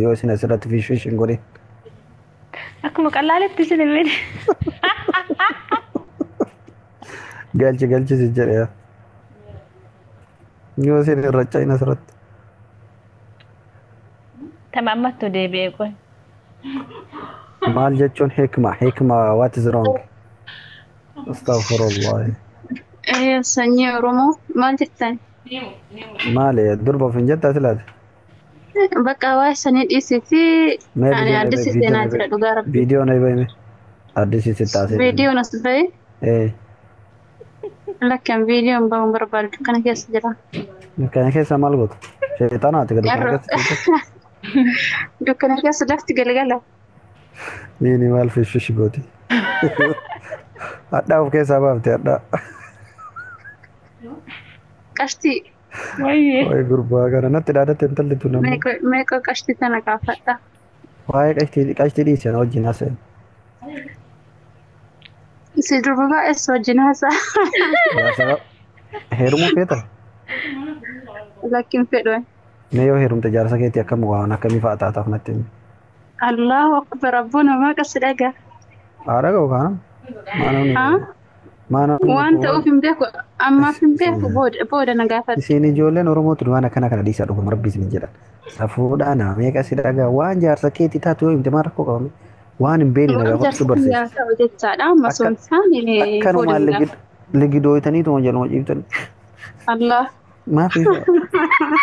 Yoo isin asirratti fish hin godhin. Akkuma qallaaletti isin illee. Galchi si jedhee. Yoo isin irra cayina asirratti. Tamammattu deebi'ee qoy. Maal jechuun hikma what is wrong? Astaghfirullah. Sanyii Oromoo maal jettan? Maali durba of hin jettaa silaati? Bakka waa sanii dhiisiti ani addisi seenaa jira dhugaa rabbi. Viidiyoon ay bahime. Addisi si taasise. Viidiyoon as bahe Eh. lakkaan viidiyoon bahuun barbaadu kana keessa jira. Kana keessa maal gootu? Sheexanaati gadi kana keessa. Dukkana keessa lafti galgala. Ni maal fish gooti. Addaa of keessaa baafte addaa. Qashtii Wayyee. Waa'ee gurbaa kana natti dhaadatte intalli tun amma. meeqa qashtii tana gaafadha. Waa'ee qashtii dhiisee na wajjin haasa'e. Si durba baay'ees wajjin haasa'a. Heerumuu feeta? Lakkin fedhu. Mee yoo heerumte jaarsa keetii akkam waan akkamii fa'aa taataaf natti himi. Allahu akbar abboo namaa qasi dhagaa. Haadha ga'u kaanam. Maana Waan ta'uuf hin beeku ammaaf hin beeku booda na gaafadha. isin ijoolleen Oromootu waan akkana kana dhiisaa dhuguma rabbi isin jedhan. Safuudhaan meeqa si dhagaa waan jaarsa keetii taatu yoo himte maal rakkoo qabame waan hin beekne nagaa fudhachuu barsiisa. Jechaadha amma sun isaanii Akkanumaan ligidooyitaniitu jaluma ciibtan. Allah. Maafi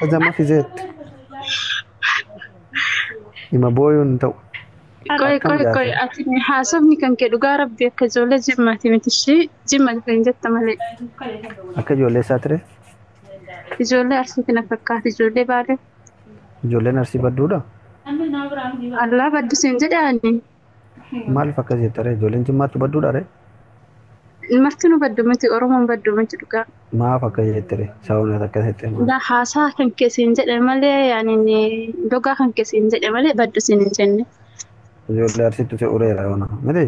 azama fizeet. Ima booyuun ta'u. Qoy ati haasofni kan kee dhugaa rabbi akka ijoollee jimmaati miti ishee jimma kan jetta malee. Akka ijoollee isaa ture. Ijoollee arsiitti na fakkaata ijoollee baaduu. Ijoolleen arsii badduudha. Allah baddisiin jedhaani. Maaliif akkas jettare ijoolleen jimmaatti badduudha re? Marti nu baddu miti Oromoon baddu miti dhugaa. Maaf akkas jettare sababni akkas jettee maal? Haasaa kan keessiin jedhe malee yaani dogaa kan keessiin jedhe malee baddisiin hin jenne. Ijoollee arsiitti se ureera yoona miti?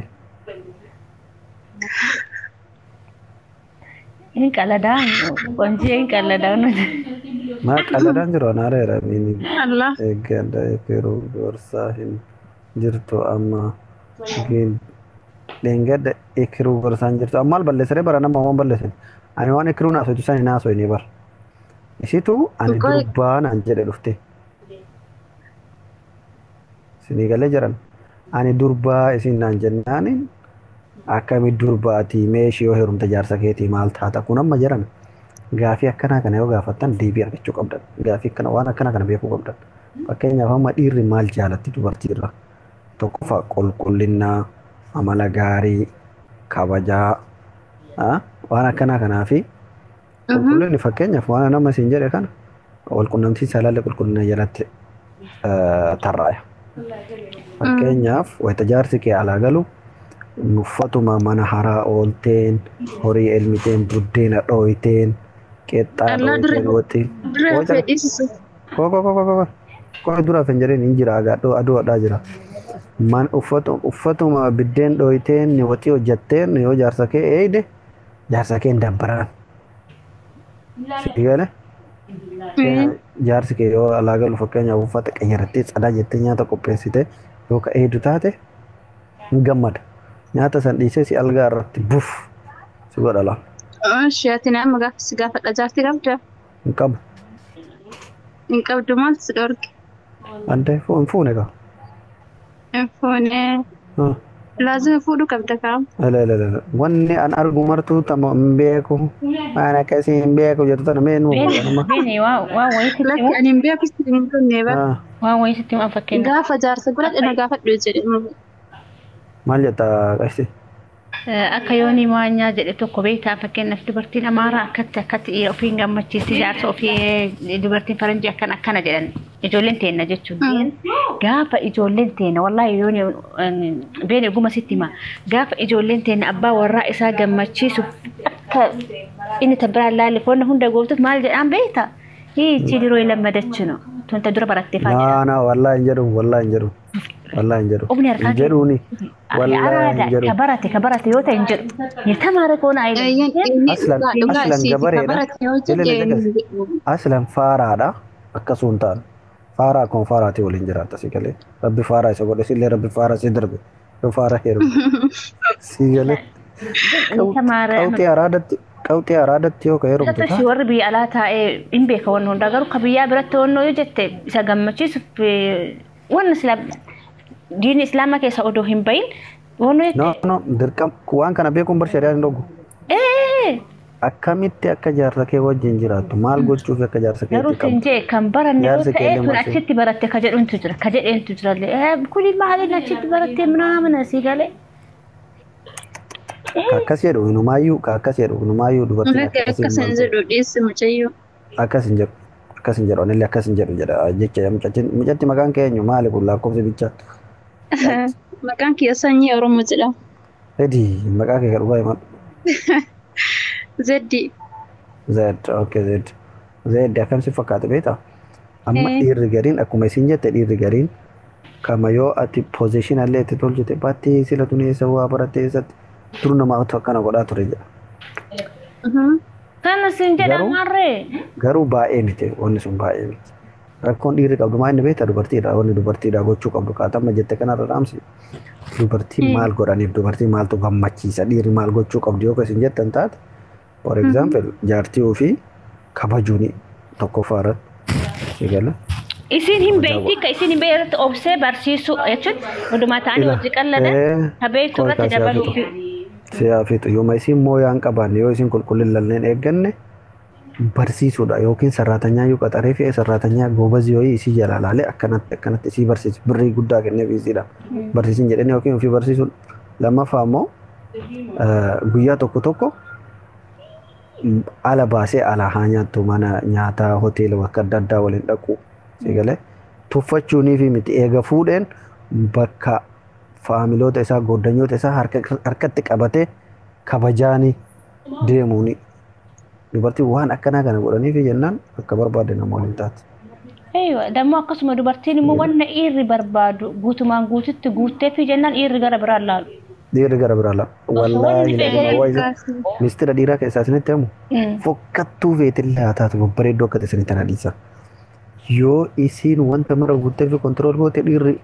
Hin qaladaan qonjii hin qaladaan. Maa qalladaan jiru anaareera miini. Allah. Eeggadda eekeruu gorsaa hin jirtu amma dheengadda eekeruu gorsaan jirtu amma maal balleessare bara nama waan balleessan ani waan eekeruu naasotu san hin haasoyne bara isitu ani durbaa naan jedhe dhufte sinii galee jiran ani durbaa isin naan jennaani akkami durbaati meeshii yoo heerumte jaarsa keetii maal taata kun amma jiran gaafii akkanaa kana yoo gaafattan deebii argachuu qabdan gaafii akkana waan akkanaa kana beekuu qabdan fakkeenyaaf amma dhiirri maal jaalatti dubartiirra tokkoffaa qulqullinnaa amala gaarii kabajaa waan akkanaa kanaa fi qulqullinni fakkeenyaaf waan nama isin jedhe kana walqunnamtii saalaallee qulqullina jalatti tarraaya. Fakkeenyaaf wayita jaarsi kee alaa galu uffatuma mana haraa oolteen horii elmiteen buddeena dhooyteen qexxaa dhooyteen wixii. Qofa duraaf hin jedheen hin jira aduu adhaa jira. Man uffatuma biddeen dhooyteen wixii hojjetteen yoo jaarsa kee eeyde jaarsa kee hin dabbaraan. Sigale? Jaarsi kee yoo alaa galu fakkeenyaaf uffata qayyarattee cadaa jettee nyaata qopheessite yoo ka eeydu taate hin gammada. Nyaata san dhiisee si algaa irratti buuf si godha laa. Shiyaatiin amma gaafsi gaafadha jaartii qabda. Hin qabu. Hin qabdu maal si dhorge? Adda hin fuune kaa. Hin fuune. Laazima fuudhuu qabda kaa. Wanni an argu martuu tama hin beeku. Waan akkasii hin beeku jettu tana mee nuu godhanuma. Beeni waan wayititti Lakki ani hin beeku si hin kunne bara. waan wayititti waan fakkeenya. Gaafa jaarsa godhadhe gaafadhu jedhe. Maal jetta qashti? Akka yooni maanyaa jedhe tokko beektaa fakkeenyaaf dubartiin amaaraa akkatti ofiin gammachiisti jaarsa ofii dubartiin faranjii akkana jedhan ijoolleen teenna jechuun gaafa ijoolleen teenna wallaahi yooni beeni oguma sitti hima gaafa ijoolleen teenna abbaa warraa isaa gammachiisu akka inni tabbiraan laalle foonna hunda gooftuuf maal jedhaan beektaa hiichi diroo lammadachinu tunta dura barattee faayida. Naa wallaahi hin jedhu wallaahi hin jedhu. والله انجرو انجروني والله انجرو كبرت يوتا انجرو يتمارك هنا اصلا جبري اصلا فارا دا اكسونتان Faaraa akkuma faaraati waliin jiraata si galee. Rabbi faaraa isa godhe sillee rabbi faaraa si darbe. Yoo faaraa heerume si galee. Qawxii araadatti yoo ka heerumte Tokko si warri biyya alaa taa'ee hin beeka wanni hundaa garuu ka biyyaa biratti wannoo yoo jette isa gammachiisuuf wanni sila diinii islaamaa keessa odoo hin bahin wannoo jette. No dirqama waan kana beekuun bar shari'aan hin dhowwu. Akkamitti akka jaarsa kee wajjin jiraattu maal gochuuf akka jaarsa kee Garuu siin jee kan baranne yoo ta'e kun achitti baratte ka jedhuuntu jira ka jedheentu jirallee kuni maaliin achitti barattee mana si galee. Akkas jedhu inumaayyuu dubartiin Akkasin jedhu dhiyeessi mucayyoo. akkas hin jedhu anillee akkas hin jedhu jedha jecha mucatti maqaan kee eenyu maali kun lakkoofsi bichaa Maqaan kiyya sanyii Oromoo jedhama. edi maqaa kee dhugaa himadhu Zeddi. Z akkamsi fakkaate beektaa amma dhiirri gariin akkuma isin jette dhiirri gariin kama yoo ati poozishinallee itti tolchite baattii sila tuneessa waa barattee eessatti dur namaatu akkana godhaa ture jedha. Kana siin jedhamarree. Garuu baay'ee miti wanni sun baay'ee miti. Rakkoon dhiirri qabdu maa inni beektaa dubartiidha wanni dubartiidha gochuu qabdu kaatamma jette kanarra dhaamsi. Dubartiin maal godhaniif dubartiin maaltu gammachiisa dhiirri maal gochuu qabdu yoo isin jettan taate for example jaartii ofii kabajuuni tokkoffaarratti sigala. Isin hin beekti ka isin hin beekti obsee barsiisuu jechuun walumaa ta'anii hojii qalladan kabeetu irratti dabaluu. Siyaafitu yooma isin mooyaan qabaanne yoo isin qulqullinalleen eegganne barsiisuudha yookiin sarraatanyaa yoo qaxaree fi sarraatanyaa goobazii yoo isii jala laalee akkanatti isii barsiisu birrii guddaa kenneef isiidha barsiisin jedhanii yookiin ofii barsiisuudha. Lammaffaa immoo guyyaa tokko ala baasee alaa haa nyaattu mana nyaataa hoteela bakka adda addaa waliin dhaqu sigalee tuffachuunii fi miti eega fuudheen bakka faamiloota isaa goddanyoota isaa harkatti qabatee kabajaanii deemuuni. Dubartiin waan akkanaa kana godhaniif jennaan akka barbaade nama waliin taate. Dammoo akkasuma dubartiin immoo wanna dhiirri barbaadu guutumaan guututti guuttee fi jennaan dhiirri gara biraan laalu. Dhiirri gara biraan laalu. Wallaahi mistira dhiiraa keessaa isinitti himu. Fokkattuu feetillaa taatu babbareeddoo akka isinitti nadhiisa. Yoo isiin wanta mara guuttee fi kontirool goote dhiirri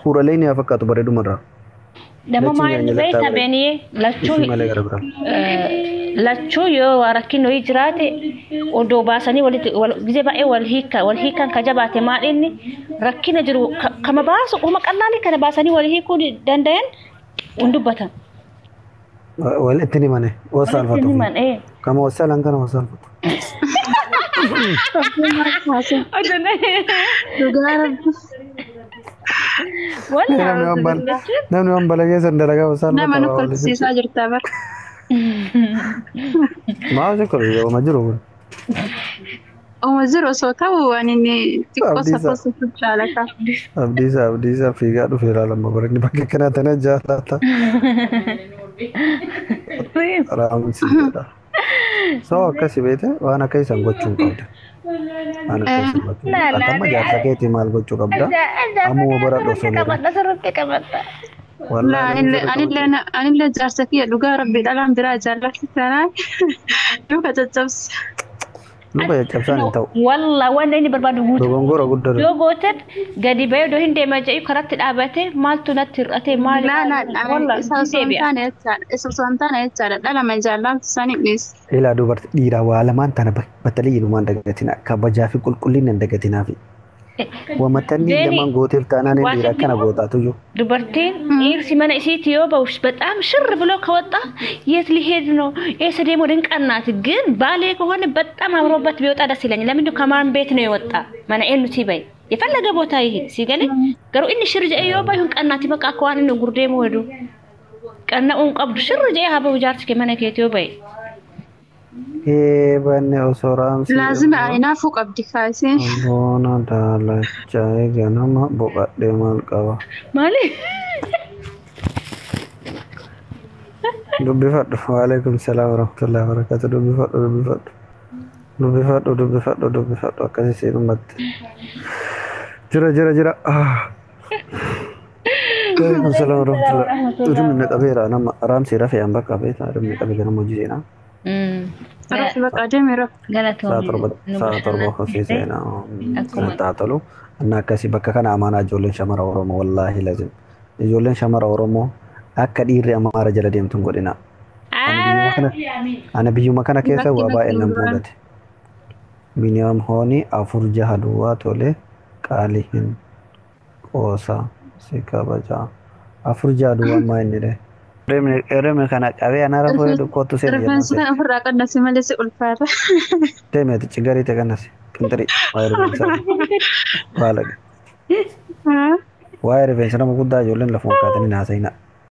fuudhalee ni haa fakkaatu bareedumarraa. Dammoo maal beektaa beenii lachuu yoo rakkin wayii jiraate odoo baasanii gizee baay'ee wal hiikan ka jabaate maal inni rakkina jiru kama baasu uma qallaalii kana baasanii wal hiikuu dandayan hin dubbatan. Wal itti ni mane wasaalfatu. Kama wasaalan kana wasaalfatu. Namni waan balagee san dalagaa wasaalfatu. Nama nu kolfisiisaa jirtaa bara. Maal jechuudha yoo jiru. Zero osoo ta'u waan inni xiqqoo saffisuuf jaalata. Abdiisaa fiigaa dhufeera lama bareedni bakka kanaa tana jaalata. Raamsiidha. Soo akkasii beete waan akka isan gochuu qabda. Waan akka isan gochuu qabda. Atamma jaarsa keetii maal gochuu qabda? Ammoo bara dhosoo Anillee jaarsa kiyya dhugaa rabbii dhalaan biraa jaallatti tanaan duuka caccabsa. Luka caccabsaan hin ta'u. Walla wanda inni barbaadu guutu. Dogongora guddaa. Yoo gooted gadi bahee odoo hin deemaa jedhu karatti dhaabate maaltu natti hir'ate maali? Isa osoo hin taane jechaadha dhalama jaallamtu sanii dhiyeessa. Ilaa dubartii dhiiraa waa lamaan tana battalii jedhumaan dagatina kabajaa fi qulqullinni hin dagatinaa fi. Wamatanni lamaan gooteef taanaan inni dhiiraa akkana gootaatu jiru. Dubartiin dhiirsi mana isiitti yoo ba'u በጣም ሽር ብሎ ከወጣ የት ሊሄድ ነው ኤስ ደግሞ ድንቀናት ግን ባሌ ከሆነ በጣም አምሮበት ቢወጣ ደስ ይለኛል። ለምን ከማን ቤት ነው የወጣ ማና ኤሉ ሲበይ የፈለገ ቦታ ይሄድ ሲገለ ገሩ እን ሽር ጀ yoo ባይሁን ቀናት በቃ ከዋን ነው ጉርዴ ወዱ ቀናውን ቀብዱ ሽር ጀ ሀበው ጃርት ከመነ ከኢትዮ በይ Banne osoo raamsi. Laazima ayinaafuu qabdi kaasee. Boona daalachaa ganama boqadhee maal qaba? Maali? Dubbifadhu. Waalaikum salaam warahmatullahi wabarakatuh. Dubbifadhu. Akkasii seenumatti. Jira. Waalaikum salaam warahmatullahi. Udumni qabeera nama raamsi rafee an bakka beeta. Udumni qabee ganama hojii seenaa. Rafi bakka adeemee rafu. Galatoomii. Saa torba hojii seenaa. Kan taatalu. Anna akkasii bakka kana amaanaa ijoolleen shamara Oromoo wallaahi lazim. Ijoolleen shamara Oromoo akka dhiirri amaara jala deemtu hin godhina. Ana biyyuma kana keessa waa baay'ee nan mul'ate. Biniyaam hooni 4-6 duwwaa tole qaalii hin qoosa si kabaja. 4-6 duwwaa maa inni dhe. Reemne kana qabee anaara fooyyadu kootu seen Rifeensi kan ofirraa qannasi malee si ulfaata. Deemeeti cigarii ta'e kannasi qinxirii waa'ee rifeensa baalaga. Waa'ee rifeensa nama guddaa ijoolleen lafuma kaatanii naasa'ina.